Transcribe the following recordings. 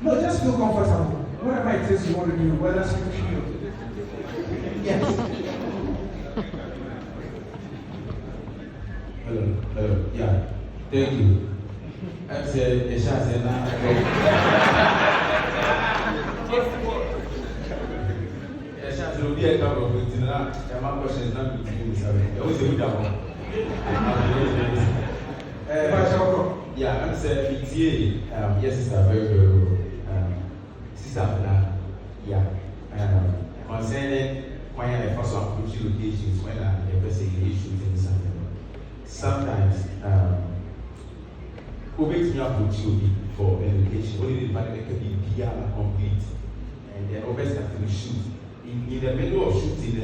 No, just feel comfortable. Whatever it is you want to do, whether scripture or yes. Hello, yeah. Thank you. I said, a shot said, now a shot will be a couple of weeks now. And my question is not between you. I was a good one. Yeah, I'm saying it's yes, it's a very good sister. Yeah, concerning when I first approach locations, when I investigate issues in something, sometimes who makes me approach you for education, only the department can be PR complete, and then always have to shoot. In the middle of shooting,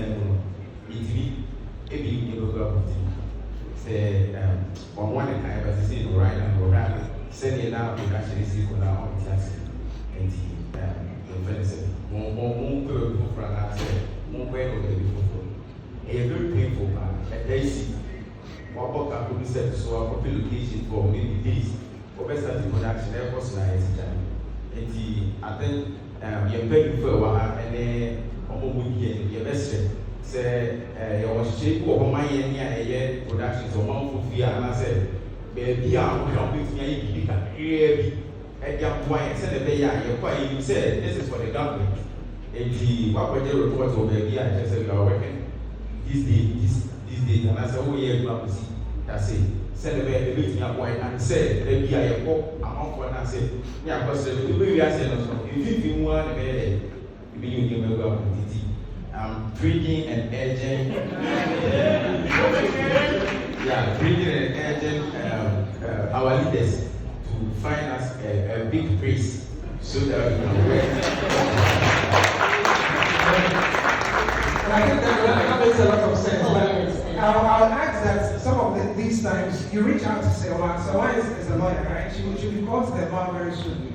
it be able to go say on one time as I say right now right send it now you actually see for now on task and the venison more for an say more way of the before a very painful man they see what about can be said so our location for maybe days for best starting production there was nice and I think you're paying for a while and then almost your best say your shape of my year productions or one food via and I said, baby, I'm coming to me, and young wine said the bay, you said this is for the government. And the what were the reports of baby, I just said, you are working this day, and I said, oh, yeah, you have to see. That's it. Said the bay, the bit young wine, and said, baby, I walk among one and said, yeah, but the baby, I said, if you want a bed, you give me well. Bringing and urging, bringing and urging our leaders to find us a big place so that we can work. I think that makes a lot of sense. But I'll ask that some of these times you reach out to Sewa. Sewa is a lawyer, right? She will be called to the bar very soon.